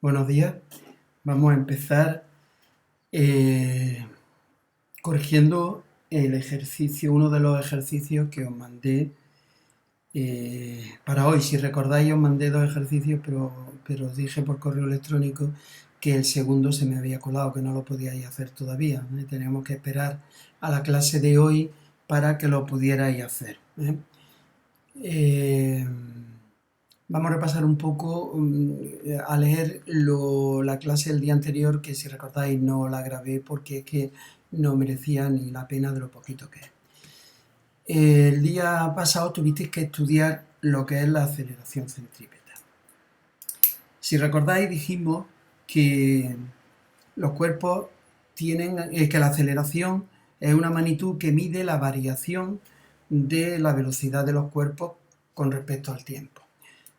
Buenos días. Vamos a empezar corrigiendo el ejercicio, uno de los ejercicios que os mandé para hoy. Si recordáis, os mandé dos ejercicios, pero os dije por correo electrónico que el segundo se me había colado, que no lo podíais hacer todavía. Teníamos que esperar a la clase de hoy para que lo pudierais hacer. Vamos a repasar un poco, a leer la clase del día anterior, que si recordáis no la grabé porque es que no merecía ni la pena de lo poquito que es. El día pasado tuvisteis que estudiar lo que es la aceleración centrípeta. Si recordáis, dijimos que los cuerpos tienen, que la aceleración es una magnitud que mide la variación de la velocidad de los cuerpos con respecto al tiempo.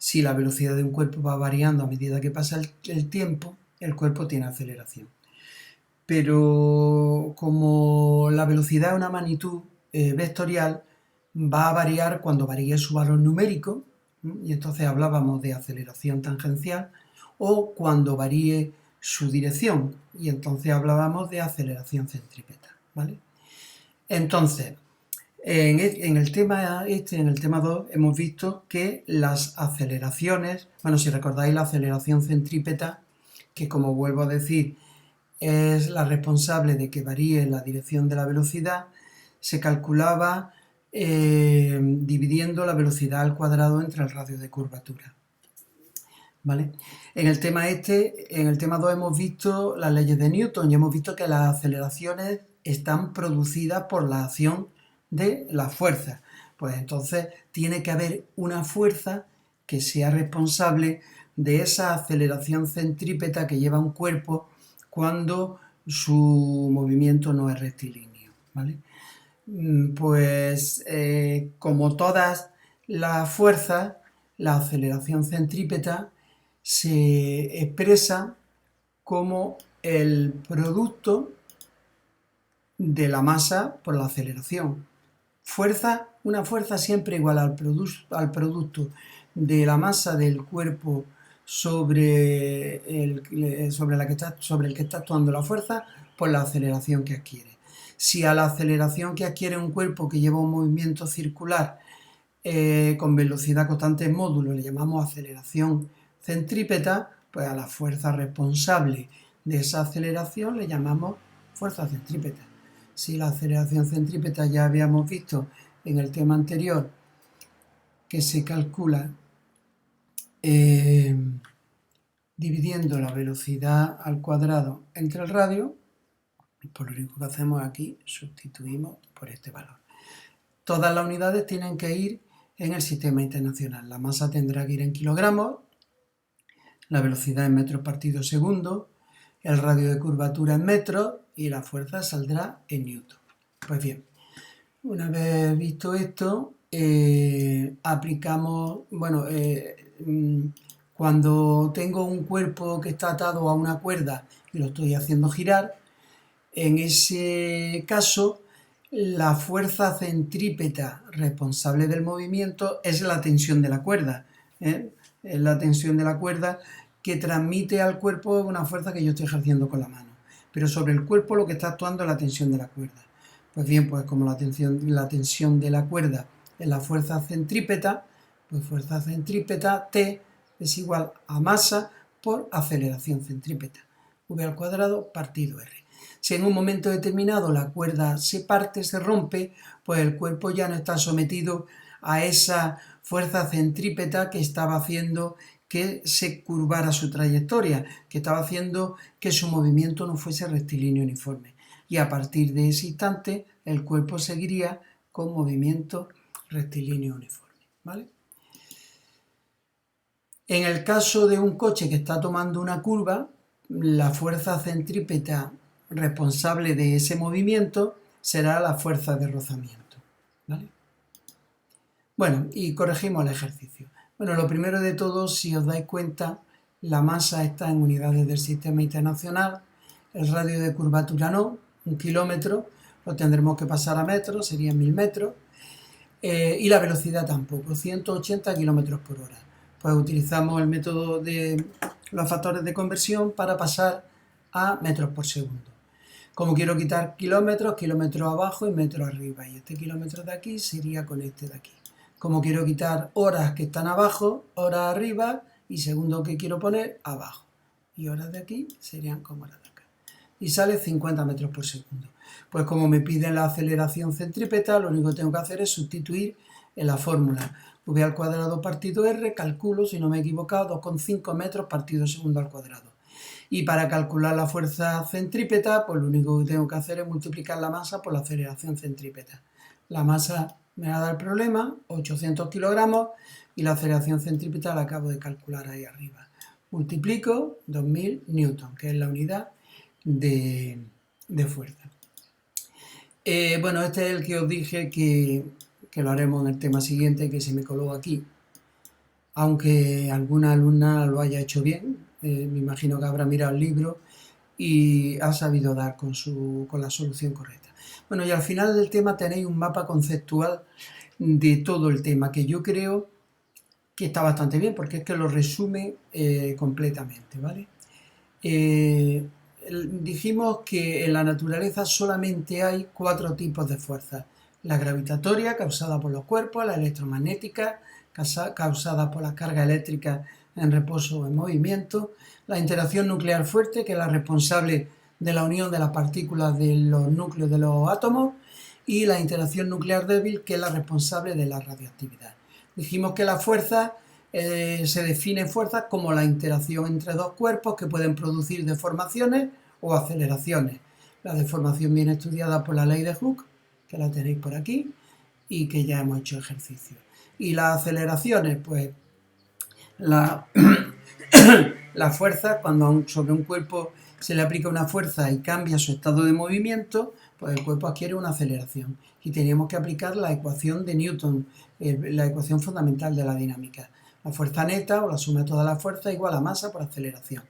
Si la velocidad de un cuerpo va variando a medida que pasa el tiempo, el cuerpo tiene aceleración. Pero como la velocidad es una magnitud vectorial, va a variar cuando varíe su valor numérico, y entonces hablábamos de aceleración tangencial, o cuando varíe su dirección, y entonces hablábamos de aceleración centrípeta, ¿vale? Entonces, en el tema 2, hemos visto que las aceleraciones, bueno, si recordáis la aceleración centrípeta, que como vuelvo a decir, es la responsable de que varíe la dirección de la velocidad, se calculaba dividiendo la velocidad al cuadrado entre el radio de curvatura. ¿Vale? En el tema 2 hemos visto las leyes de Newton y hemos visto que las aceleraciones están producidas por la acción de las fuerzas. Pues entonces tiene que haber una fuerza que sea responsable de esa aceleración centrípeta que lleva un cuerpo cuando su movimiento no es rectilíneo, ¿vale? Pues como todas las fuerzas, la aceleración centrípeta se expresa como el producto de la masa por la aceleración. Una fuerza siempre igual al producto de la masa del cuerpo sobre el que está actuando la fuerza por la aceleración que adquiere. Si a la aceleración que adquiere un cuerpo que lleva un movimiento circular con velocidad constante en módulo le llamamos aceleración centrípeta, pues a la fuerza responsable de esa aceleración le llamamos fuerza centrípeta. Si la aceleración centrípeta ya habíamos visto en el tema anterior que se calcula dividiendo la velocidad al cuadrado entre el radio, pues lo único que hacemos aquí, sustituimos por este valor. Todas las unidades tienen que ir en el sistema internacional. La masa tendrá que ir en kilogramos, la velocidad en metros partido segundo, el radio de curvatura en metros y la fuerza saldrá en newton. Pues bien, una vez visto esto, aplicamos, cuando tengo un cuerpo que está atado a una cuerda y lo estoy haciendo girar, en ese caso la fuerza centrípeta responsable del movimiento es la tensión de la cuerda, ¿eh? Es la tensión de la cuerda que transmite al cuerpo una fuerza que yo estoy ejerciendo con la mano, pero sobre el cuerpo lo que está actuando es la tensión de la cuerda. Pues bien, pues como la tensión de la cuerda es la fuerza centrípeta, pues fuerza centrípeta T es igual a masa por aceleración centrípeta, V al cuadrado partido R. Si en un momento determinado la cuerda se parte, se rompe, pues el cuerpo ya no está sometido a esa fuerza centrípeta que estaba haciendo que se curvara su trayectoria, que estaba haciendo que su movimiento no fuese rectilíneo uniforme. Y a partir de ese instante el cuerpo seguiría con movimiento rectilíneo uniforme, ¿vale? En el caso de un coche que está tomando una curva, la fuerza centrípeta responsable de ese movimiento será la fuerza de rozamiento, ¿vale? Bueno, y corregimos el ejercicio. Bueno, lo primero de todo, si os dais cuenta, la masa está en unidades del sistema internacional, el radio de curvatura no, 1 kilómetro, lo tendremos que pasar a metros, serían 1000 metros, y la velocidad tampoco, 180 kilómetros por hora. Pues utilizamos el método de los factores de conversión para pasar a metros por segundo. Como quiero quitar kilómetros, kilómetros abajo y metros arriba. Y este kilómetro de aquí sería con este de aquí. Como quiero quitar horas que están abajo, horas arriba y segundo que quiero poner abajo. Y horas de aquí serían como horas de acá. Y sale 50 metros por segundo. Pues como me piden la aceleración centrípeta, lo único que tengo que hacer es sustituir en la fórmula. V al cuadrado partido R, calculo, si no me he equivocado, 2,5 metros partido segundo al cuadrado. Y para calcular la fuerza centrípeta, pues lo único que tengo que hacer es multiplicar la masa por la aceleración centrípeta. La masa me va a dar el problema, 800 kilogramos, y la aceleración centrípeta la acabo de calcular ahí arriba. Multiplico 2000 newton, que es la unidad de fuerza. Bueno, este es el que os dije que lo haremos en el tema siguiente, que se me coló aquí. Aunque alguna alumna lo haya hecho bien, me imagino que habrá mirado el libro y ha sabido dar con la solución correcta. Bueno, y al final del tema tenéis un mapa conceptual de todo el tema, que yo creo que está bastante bien, porque es que lo resume completamente, ¿vale? Dijimos que en la naturaleza solamente hay 4 tipos de fuerzas: la gravitatoria, causada por los cuerpos; la electromagnética, causada por las cargas eléctricas en reposo o en movimiento; la interacción nuclear fuerte, que es la responsable de la unión de las partículas de los núcleos de los átomos; y la interacción nuclear débil, que es la responsable de la radioactividad. Dijimos que la fuerza se define fuerzas como la interacción entre dos cuerpos que pueden producir deformaciones o aceleraciones. La deformación viene estudiada por la ley de Hooke, que la tenéis por aquí, y que ya hemos hecho ejercicio. Y las aceleraciones, pues la fuerza, cuando sobre un cuerpo se le aplica una fuerza y cambia su estado de movimiento, pues el cuerpo adquiere una aceleración. Y teníamos que aplicar la ecuación de Newton, la ecuación fundamental de la dinámica. La fuerza neta, o la suma de todas las fuerzas, igual a masa por aceleración.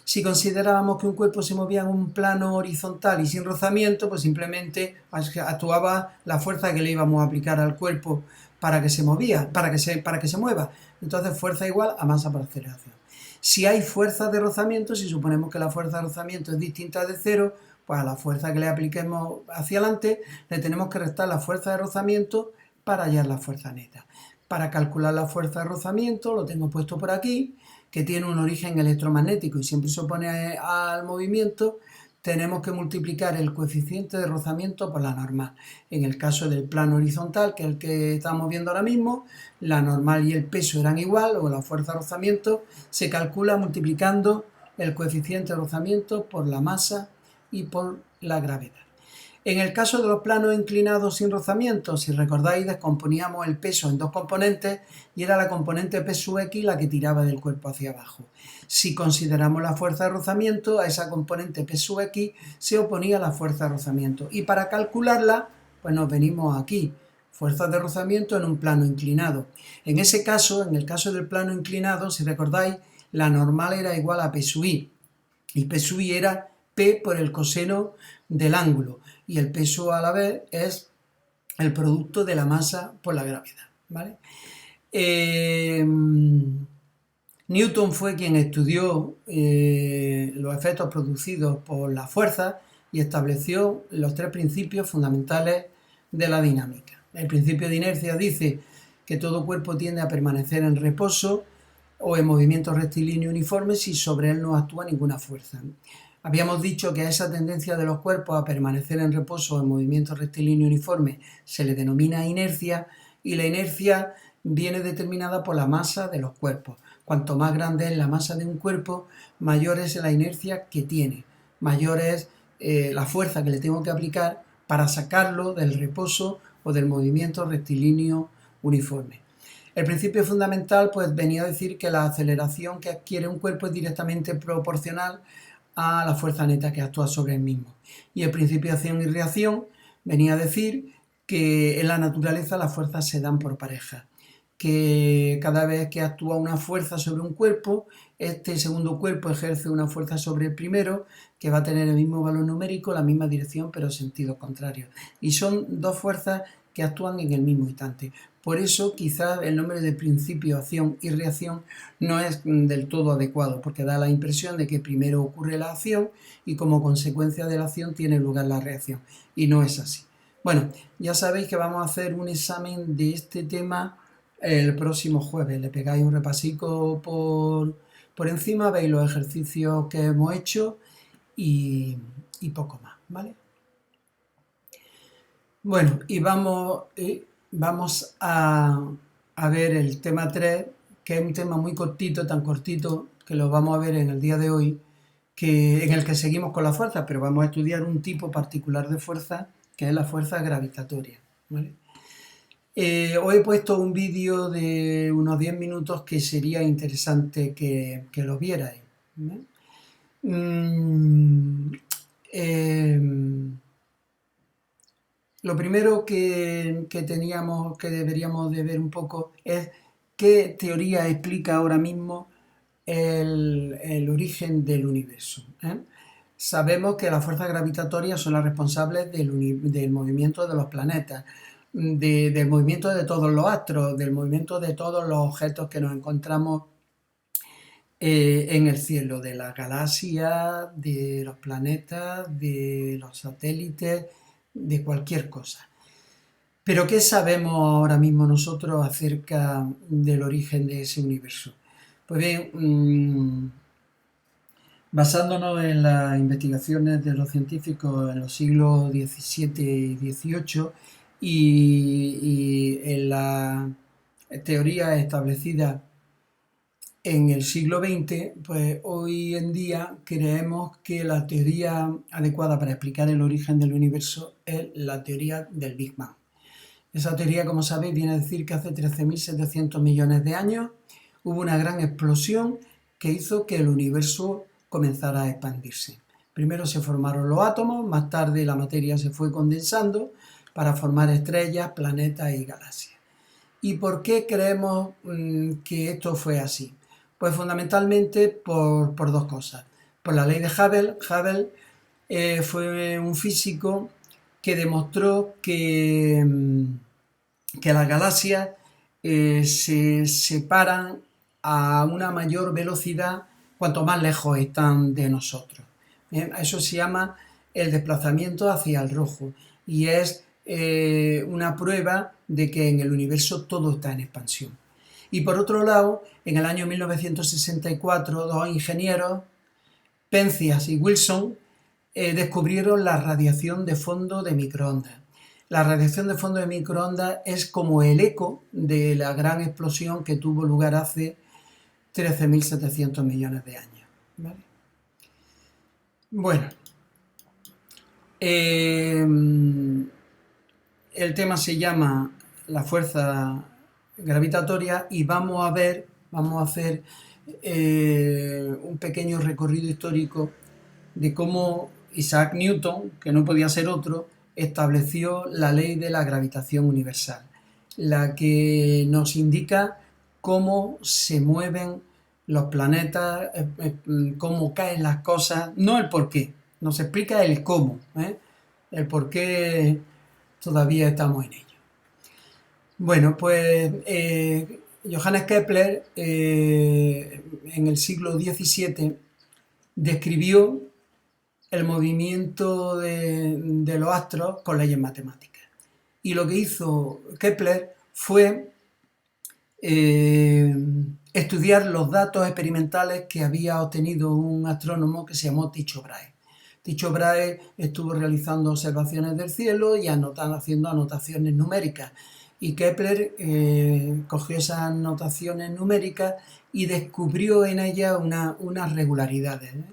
Si considerábamos que un cuerpo se movía en un plano horizontal y sin rozamiento, pues simplemente actuaba la fuerza que le íbamos a aplicar al cuerpo para que se mueva. Entonces, fuerza igual a masa por aceleración. Si hay fuerzas de rozamiento, si suponemos que la fuerza de rozamiento es distinta de cero, pues a la fuerza que le apliquemos hacia adelante le tenemos que restar la fuerza de rozamiento para hallar la fuerza neta. Para calcular la fuerza de rozamiento, lo tengo puesto por aquí, que tiene un origen electromagnético y siempre se opone al movimiento, tenemos que multiplicar el coeficiente de rozamiento por la normal. En el caso del plano horizontal, que es el que estamos viendo ahora mismo, la normal y el peso eran igual, o la fuerza de rozamiento se calcula multiplicando el coeficiente de rozamiento por la masa y por la gravedad. En el caso de los planos inclinados sin rozamiento, si recordáis, descomponíamos el peso en dos componentes y era la componente P sub X la que tiraba del cuerpo hacia abajo. Si consideramos la fuerza de rozamiento, a esa componente P sub X se oponía la fuerza de rozamiento. Y para calcularla, pues nos venimos aquí, fuerzas de rozamiento en un plano inclinado. En ese caso, en el caso del plano inclinado, si recordáis, la normal era igual a P sub I. Y P sub I era P por el coseno del ángulo. Y el peso a la vez es el producto de la masa por la gravedad, ¿vale? Newton fue quien estudió los efectos producidos por la fuerza y estableció los 3 principios fundamentales de la dinámica. El principio de inercia dice que todo cuerpo tiende a permanecer en reposo o en movimiento rectilíneo uniforme si sobre él no actúa ninguna fuerza. Habíamos dicho que a esa tendencia de los cuerpos a permanecer en reposo o en movimiento rectilíneo uniforme se le denomina inercia, y la inercia viene determinada por la masa de los cuerpos. Cuanto más grande es la masa de un cuerpo, mayor es la inercia que tiene, mayor es la fuerza que le tengo que aplicar para sacarlo del reposo o del movimiento rectilíneo uniforme. El principio fundamental pues venía a decir que la aceleración que adquiere un cuerpo es directamente proporcional a la fuerza neta que actúa sobre el mismo. Y el principio de acción y reacción venía a decir que en la naturaleza las fuerzas se dan por pareja, que cada vez que actúa una fuerza sobre un cuerpo, este segundo cuerpo ejerce una fuerza sobre el primero, que va a tener el mismo valor numérico, la misma dirección, pero en sentido contrario. Y son dos fuerzas que actúan en el mismo instante. Por eso quizás el nombre de principio, acción y reacción no es del todo adecuado, porque da la impresión de que primero ocurre la acción y como consecuencia de la acción tiene lugar la reacción, y no es así. Bueno, ya sabéis que vamos a hacer un examen de este tema el próximo jueves. Le pegáis un repasico por encima, veis los ejercicios que hemos hecho y poco más, ¿vale? Bueno, y vamos a ver el tema 3, que es un tema muy cortito, tan cortito, que lo vamos a ver en el día de hoy, en el que seguimos con la fuerza, pero vamos a estudiar un tipo particular de fuerza, que es la fuerza gravitatoria, ¿vale? Os he puesto un vídeo de unos 10 minutos que sería interesante que lo vierais, ¿vale? Lo primero que deberíamos de ver un poco es qué teoría explica ahora mismo el origen del universo, ¿eh? Sabemos que las fuerzas gravitatorias son las responsables del movimiento de los planetas, del movimiento de todos los astros, del movimiento de todos los objetos que nos encontramos en el cielo, de las galaxias, de los planetas, de los satélites, de cualquier cosa. Pero ¿qué sabemos ahora mismo nosotros acerca del origen de ese universo? Pues bien, basándonos en las investigaciones de los científicos en los siglos XVII y XVIII y en la teoría establecida en el siglo XX, pues hoy en día creemos que la teoría adecuada para explicar el origen del universo es la teoría del Big Bang. Esa teoría, como sabéis, viene a decir que hace 13.700 millones de años hubo una gran explosión que hizo que el universo comenzara a expandirse. Primero se formaron los átomos, más tarde la materia se fue condensando para formar estrellas, planetas y galaxias. ¿Y por qué creemos que esto fue así? Pues fundamentalmente por dos cosas. Por la ley de Hubble. Hubble fue un físico que demostró que las galaxias se separan a una mayor velocidad cuanto más lejos están de nosotros. Bien, eso se llama el desplazamiento hacia el rojo y es una prueba de que en el universo todo está en expansión. Y por otro lado, en el año 1964, dos ingenieros, Penzias y Wilson, descubrieron la radiación de fondo de microondas. La radiación de fondo de microondas es como el eco de la gran explosión que tuvo lugar hace 13.700 millones de años, ¿vale? Bueno, el tema se llama la fuerza gravitatoria y vamos a hacer un pequeño recorrido histórico de cómo Isaac Newton, que no podía ser otro, estableció la ley de la gravitación universal, la que nos indica cómo se mueven los planetas, cómo caen las cosas, no el por qué, nos explica el cómo, el por qué todavía estamos en ello. Bueno, pues Johannes Kepler en el siglo XVII describió el movimiento de los astros con leyes matemáticas. Y lo que hizo Kepler fue estudiar los datos experimentales que había obtenido un astrónomo que se llamó Tycho Brahe. Tycho Brahe estuvo realizando observaciones del cielo y haciendo anotaciones numéricas. Y Kepler cogió esas anotaciones numéricas y descubrió en ellas unas regularidades, ¿eh?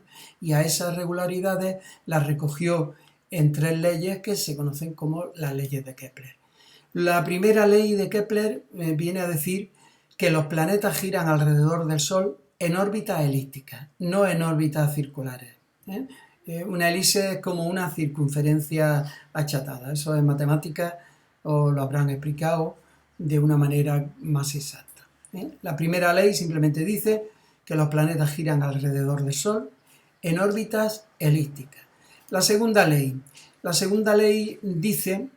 Y a esas regularidades las recogió en tres leyes que se conocen como las leyes de Kepler. La primera ley de Kepler viene a decir que los planetas giran alrededor del Sol en órbitas elípticas, no en órbitas circulares, ¿eh? Una elipse es como una circunferencia achatada. Eso en matemáticas os lo habrán explicado de una manera más exacta, ¿eh? La primera ley simplemente dice que los planetas giran alrededor del Sol en órbitas elípticas. La segunda ley dice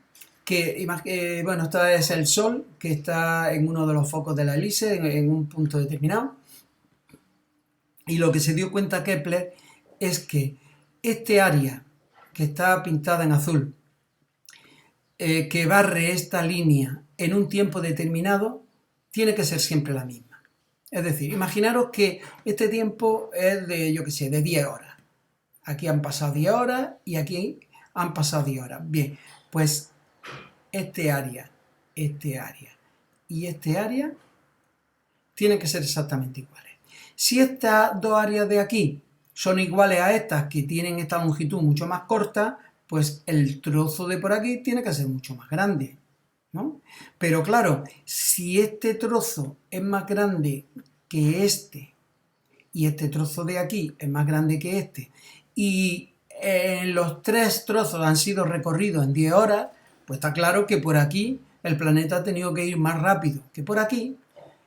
bueno, esto es el Sol, que está en uno de los focos de la elipse, en un punto determinado. Y lo que se dio cuenta Kepler es que este área que está pintada en azul, que barre esta línea en un tiempo determinado, tiene que ser siempre la misma. Es decir, imaginaros que este tiempo es de, yo qué sé, de 10 horas. Aquí han pasado 10 horas y aquí han pasado 10 horas. Bien, pues este área y este área tienen que ser exactamente iguales. Si estas dos áreas de aquí son iguales a estas que tienen esta longitud mucho más corta, pues el trozo de por aquí tiene que ser mucho más grande, ¿no? Pero claro, si este trozo es más grande que este y este trozo de aquí es más grande que este y los tres trozos han sido recorridos en 10 horas, pues está claro que por aquí el planeta ha tenido que ir más rápido que por aquí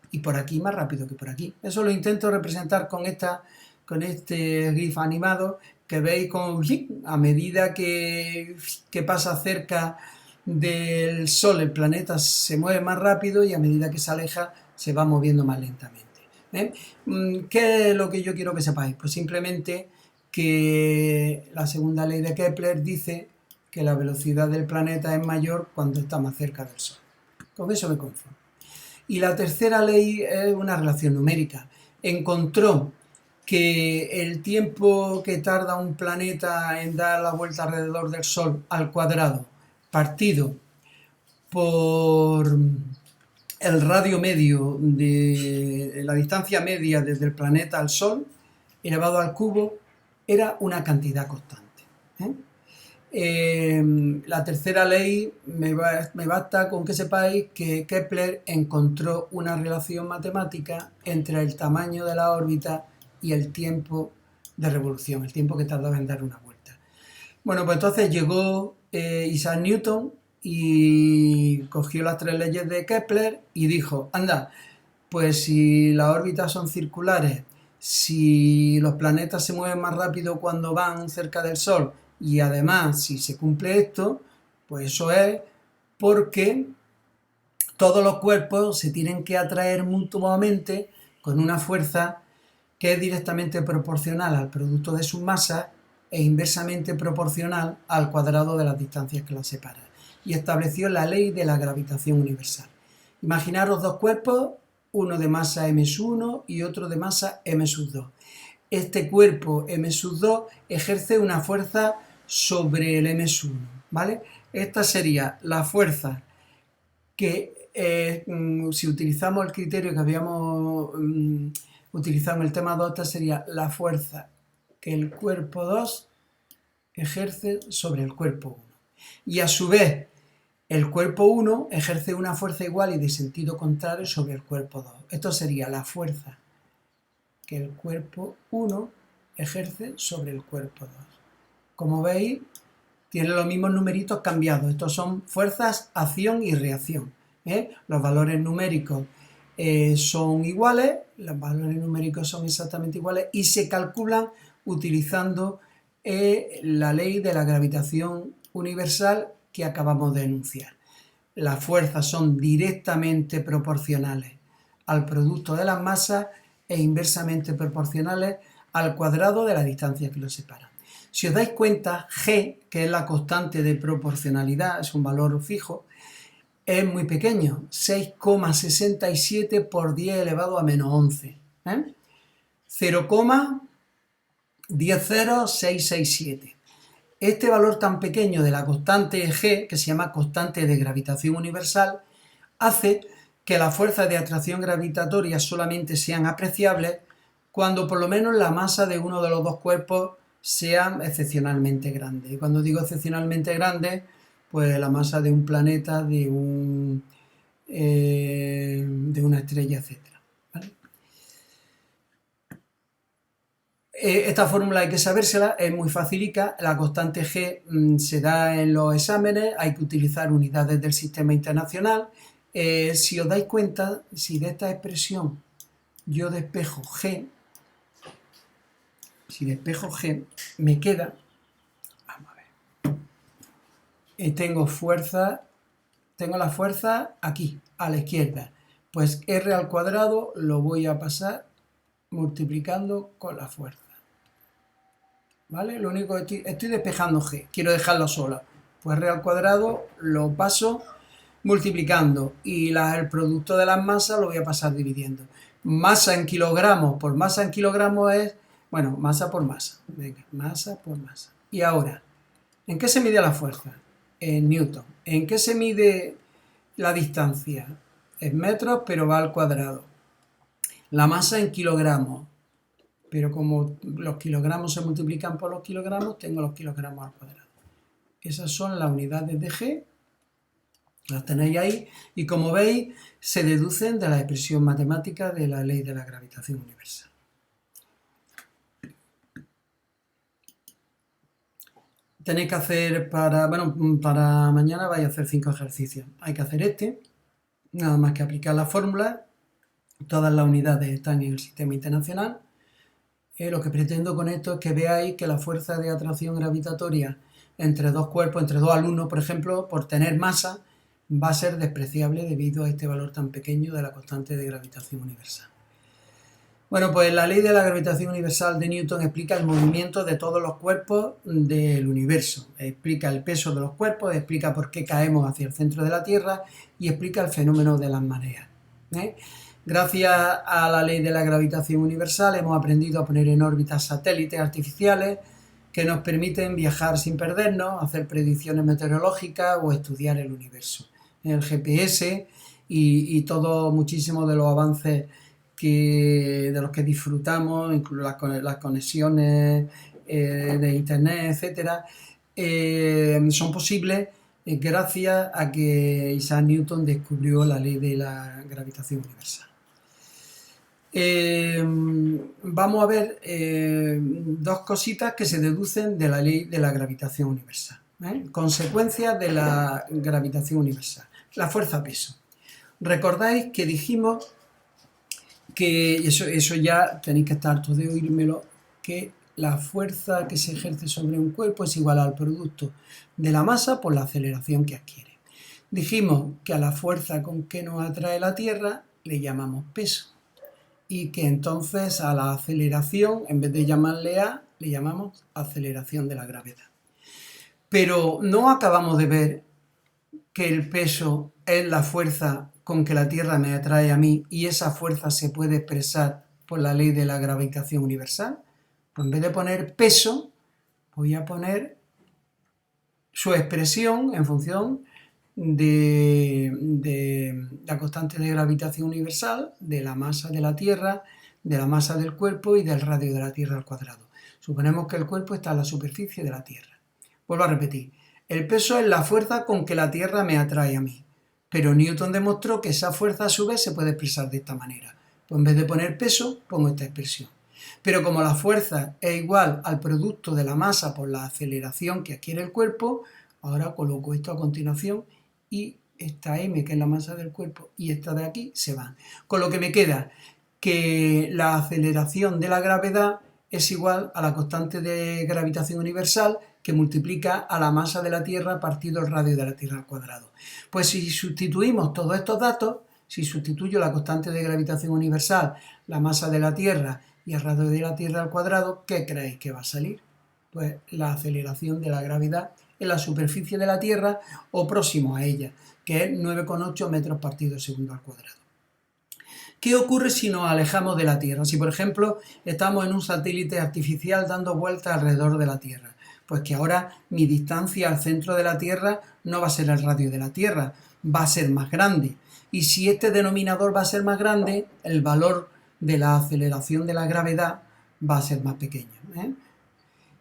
y por aquí más rápido que por aquí. Eso lo intento representar con este GIF animado que veis a medida que pasa cerca del Sol el planeta se mueve más rápido y a medida que se aleja se va moviendo más lentamente. ¿Qué es lo que yo quiero que sepáis? Pues simplemente que la segunda ley de Kepler dice que la velocidad del planeta es mayor cuando está más cerca del Sol. Con eso me conformo. Y la tercera ley es una relación numérica. Encontró que el tiempo que tarda un planeta en dar la vuelta alrededor del Sol al cuadrado, partido por el radio medio de la distancia media desde el planeta al Sol, elevado al cubo, era una cantidad constante. La tercera ley me basta con que sepáis que Kepler encontró una relación matemática entre el tamaño de la órbita y el tiempo de revolución, el tiempo que tardaba en dar una vuelta. Bueno, pues entonces llegó Isaac Newton y cogió las tres leyes de Kepler y dijo, anda, pues si las órbitas son circulares, si los planetas se mueven más rápido cuando van cerca del Sol y además si se cumple esto, pues eso es porque todos los cuerpos se tienen que atraer mutuamente con una fuerza que es directamente proporcional al producto de sus masas e inversamente proporcional al cuadrado de las distancias que los separan. Y estableció la ley de la gravitación universal. Imaginaros dos cuerpos, uno de masa m1 y otro de masa m2. Este cuerpo m2 ejerce una fuerza sobre el m1, ¿vale? Esta sería la fuerza que, si utilizamos el criterio que habíamos utilizado en el tema 2, esta sería la fuerza que el cuerpo 2 ejerce sobre el cuerpo 1. Y a su vez, el cuerpo 1 ejerce una fuerza igual y de sentido contrario sobre el cuerpo 2. Esto sería la fuerza que el cuerpo 1 ejerce sobre el cuerpo 2. Como veis, tiene los mismos numeritos cambiados. Estos son fuerzas, acción y reacción. Los valores numéricos son iguales, los valores numéricos son exactamente iguales y se calculan utilizando la ley de la gravitación universal que acabamos de enunciar. Las fuerzas son directamente proporcionales al producto de las masas e inversamente proporcionales al cuadrado de la distancia que los separa. Si os dais cuenta, G, que es la constante de proporcionalidad, es un valor fijo, es muy pequeño, 6,67 por 10 elevado a menos 11. 0,10667. Este valor tan pequeño de la constante G, que se llama constante de gravitación universal, hace que las fuerzas de atracción gravitatoria solamente sean apreciables cuando por lo menos la masa de uno de los dos cuerpos sea excepcionalmente grande. Y cuando digo excepcionalmente grande, pues la masa de un planeta, de una estrella, etc. ¿Vale? Esta fórmula hay que sabérsela, es muy facilica, la constante G se da en los exámenes, hay que utilizar unidades del sistema internacional. Si os dais cuenta, si de esta expresión yo despejo G, me queda, vamos a ver, tengo fuerza tengo la fuerza aquí, a la izquierda. Pues R al cuadrado lo voy a pasar multiplicando con la fuerza. ¿Vale? Lo único que estoy despejando G, quiero dejarlo sola. Pues R al cuadrado lo paso multiplicando y el producto de las masas lo voy a pasar dividiendo. Masa en kilogramos por masa en kilogramos es, bueno, masa por masa. Venga, masa por masa. Y ahora, ¿en qué se mide la fuerza? En newton. ¿En qué se mide la distancia? En metros, pero va al cuadrado. La masa en kilogramos. Pero como los kilogramos se multiplican por los kilogramos, tengo los kilogramos al cuadrado. Esas son las unidades de G, las tenéis ahí, y como veis, se deducen de la expresión matemática de la ley de la gravitación universal. Tenéis que hacer para mañana vais a hacer 5 ejercicios. Hay que hacer este, nada más que aplicar la fórmula, todas las unidades están en el sistema internacional. Lo que pretendo con esto es que veáis que la fuerza de atracción gravitatoria entre dos cuerpos, entre dos alumnos, por ejemplo, por tener masa, va a ser despreciable debido a este valor tan pequeño de la constante de gravitación universal. Bueno, pues la ley de la gravitación universal de Newton explica el movimiento de todos los cuerpos del universo, explica el peso de los cuerpos, explica por qué caemos hacia el centro de la Tierra y explica el fenómeno de las mareas. Gracias a la ley de la gravitación universal hemos aprendido a poner en órbita satélites artificiales que nos permiten viajar sin perdernos, hacer predicciones meteorológicas o estudiar el universo. El GPS y todo, muchísimos de los avances de los que disfrutamos, incluso las conexiones de internet, etcétera, son posibles gracias a que Isaac Newton descubrió la ley de la gravitación universal. Vamos a ver dos cositas que se deducen de la ley de la gravitación universal. Consecuencias de la gravitación universal. La fuerza-peso. Recordáis que dijimos que, eso ya tenéis que estar hartos de oírmelo, que la fuerza que se ejerce sobre un cuerpo es igual al producto de la masa por la aceleración que adquiere. Dijimos que a la fuerza con que nos atrae la Tierra le llamamos peso y que entonces a la aceleración, en vez de llamarle A, le llamamos aceleración de la gravedad. Pero no acabamos de ver que el peso es la fuerza con que la Tierra me atrae a mí y esa fuerza se puede expresar por la ley de la gravitación universal. Pues en vez de poner peso, voy a poner su expresión en función de la constante de gravitación universal, de la masa de la Tierra, de la masa del cuerpo y del radio de la Tierra al cuadrado. Suponemos que el cuerpo está en la superficie de la Tierra. Vuelvo a repetir, el peso es la fuerza con que la Tierra me atrae a mí, pero Newton demostró que esa fuerza a su vez se puede expresar de esta manera. Pues en vez de poner peso, pongo esta expresión. Pero como la fuerza es igual al producto de la masa por la aceleración que adquiere el cuerpo, ahora coloco esto a continuación y esta m, que es la masa del cuerpo, y esta de aquí se van. Con lo que me queda que la aceleración de la gravedad es igual a la constante de gravitación universal que multiplica a la masa de la Tierra partido el radio de la Tierra al cuadrado. Pues si sustituimos todos estos datos, si sustituyo la constante de gravitación universal, la masa de la Tierra y el radio de la Tierra al cuadrado, ¿qué creéis que va a salir? Pues la aceleración de la gravedad en la superficie de la Tierra o próximo a ella, que es 9,8 metros partido segundo al cuadrado. ¿Qué ocurre si nos alejamos de la Tierra? Si, por ejemplo, estamos en un satélite artificial dando vueltas alrededor de la Tierra, pues que ahora mi distancia al centro de la Tierra no va a ser el radio de la Tierra, va a ser más grande. Y si este denominador va a ser más grande, el valor de la aceleración de la gravedad va a ser más pequeño.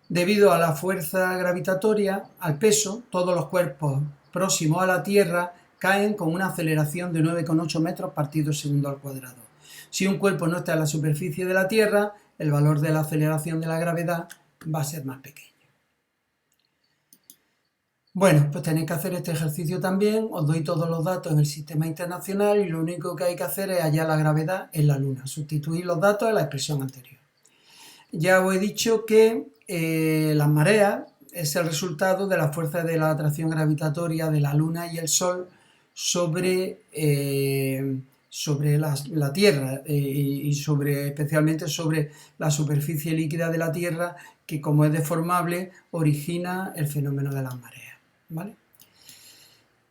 Debido a la fuerza gravitatoria, al peso, todos los cuerpos próximos a la Tierra caen con una aceleración de 9,8 metros partido segundo al cuadrado. Si un cuerpo no está en la superficie de la Tierra, el valor de la aceleración de la gravedad va a ser más pequeño. Bueno, pues tenéis que hacer este ejercicio también, os doy todos los datos en el sistema internacional y lo único que hay que hacer es hallar la gravedad en la Luna, sustituir los datos en la expresión anterior. Ya os he dicho que las mareas es el resultado de la fuerza de la atracción gravitatoria de la Luna y el Sol sobre, sobre la Tierra y especialmente sobre la superficie líquida de la Tierra, que como es deformable origina el fenómeno de las mareas, ¿vale?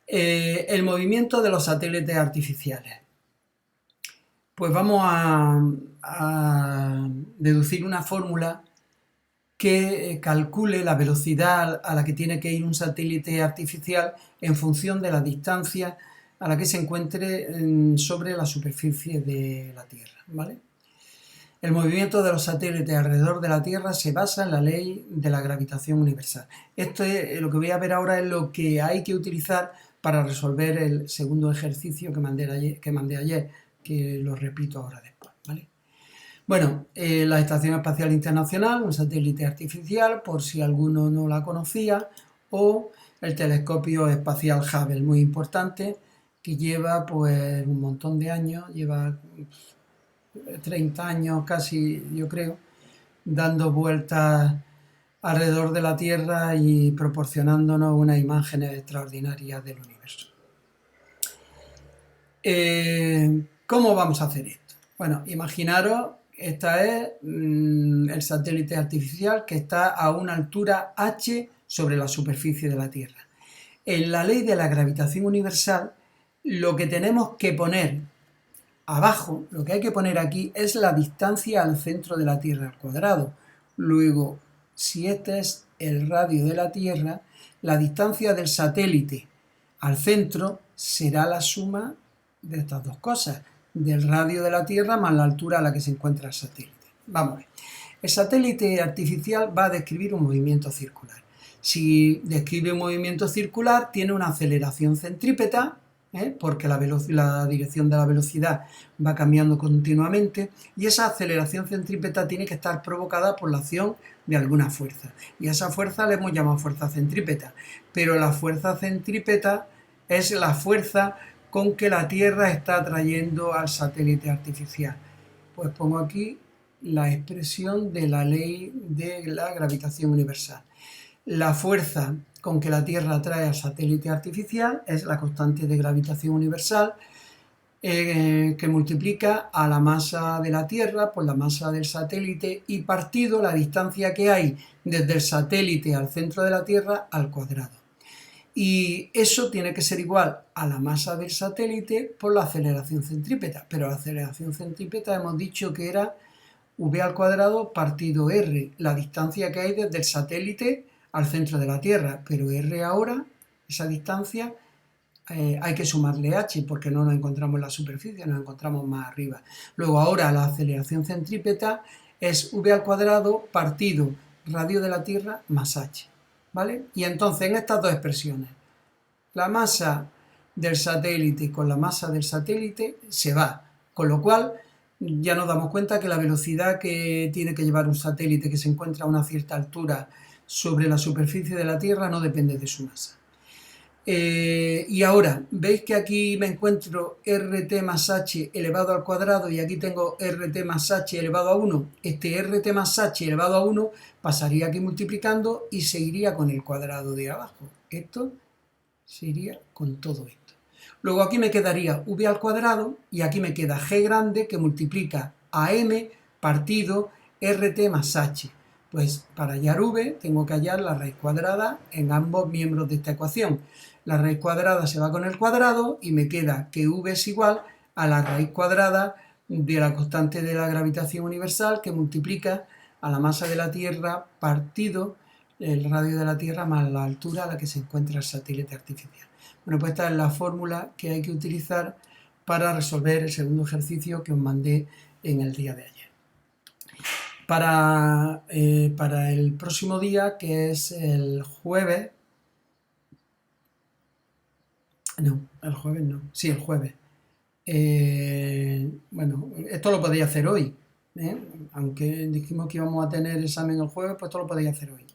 El movimiento de los satélites artificiales. Pues vamos a deducir una fórmula que calcule la velocidad a la que tiene que ir un satélite artificial en función de la distancia a la que se encuentre sobre la superficie de la Tierra, ¿vale? El movimiento de los satélites alrededor de la Tierra se basa en la ley de la gravitación universal. Esto es lo que voy a ver ahora, es lo que hay que utilizar para resolver el segundo ejercicio que mandé ayer, que lo repito ahora después, ¿vale? Bueno, la Estación Espacial Internacional, un satélite artificial, por si alguno no la conocía, o el telescopio espacial Hubble, muy importante, que lleva pues un montón de años, lleva 30 años casi, yo creo, dando vueltas alrededor de la Tierra y proporcionándonos unas imágenes extraordinarias del universo. ¿Cómo vamos a hacer esto? Bueno, imaginaros, esta es el satélite artificial que está a una altura h sobre la superficie de la Tierra. En la ley de la gravitación universal, lo que tenemos que poner abajo, lo que hay que poner aquí es la distancia al centro de la Tierra al cuadrado. Luego, si este es el radio de la Tierra, la distancia del satélite al centro será la suma de estas dos cosas, del radio de la Tierra más la altura a la que se encuentra el satélite. Vamos a ver. El satélite artificial va a describir un movimiento circular. Si describe un movimiento circular, tiene una aceleración centrípeta, porque la dirección de la velocidad va cambiando continuamente, y esa aceleración centrípeta tiene que estar provocada por la acción de alguna fuerza, y a esa fuerza le hemos llamado fuerza centrípeta, pero la fuerza centrípeta es la fuerza con que la Tierra está atrayendo al satélite artificial. Pues pongo aquí la expresión de la ley de la gravitación universal. La fuerza con que la Tierra atrae al satélite artificial es la constante de gravitación universal, que multiplica a la masa de la Tierra por la masa del satélite y partido la distancia que hay desde el satélite al centro de la Tierra al cuadrado. Y eso tiene que ser igual a la masa del satélite por la aceleración centrípeta, pero la aceleración centrípeta hemos dicho que era v al cuadrado partido r, la distancia que hay desde el satélite al centro de la Tierra, pero r ahora, esa distancia, hay que sumarle h porque no nos encontramos en la superficie, nos encontramos más arriba. Luego ahora la aceleración centrípeta es v al cuadrado partido radio de la Tierra más h, ¿vale? Y entonces en estas dos expresiones, la masa del satélite con la masa del satélite se va, con lo cual ya nos damos cuenta que la velocidad que tiene que llevar un satélite que se encuentra a una cierta altura sobre la superficie de la Tierra no depende de su masa. Y ahora, ¿veis que aquí me encuentro RT más H elevado al cuadrado y aquí tengo RT más H elevado a 1? Este RT más H elevado a 1 pasaría aquí multiplicando y se iría con el cuadrado de abajo. Esto se iría con todo esto. Luego aquí me quedaría v al cuadrado y aquí me queda g grande que multiplica a m partido RT más H. Pues para hallar v tengo que hallar la raíz cuadrada en ambos miembros de esta ecuación. La raíz cuadrada se va con el cuadrado y me queda que v es igual a la raíz cuadrada de la constante de la gravitación universal que multiplica a la masa de la Tierra partido el radio de la Tierra más la altura a la que se encuentra el satélite artificial. Bueno, pues esta es la fórmula que hay que utilizar para resolver el segundo ejercicio que os mandé en el día de ayer. Para el próximo día, que es el jueves, el jueves. Bueno, esto lo podéis hacer hoy, aunque dijimos que íbamos a tener examen el jueves, pues esto lo podéis hacer hoy.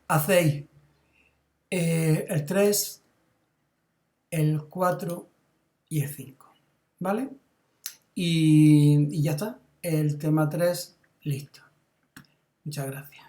Hacéis el 3, el 4 y el 5, ¿vale? Y ya está, el tema 3 listo. Muchas gracias.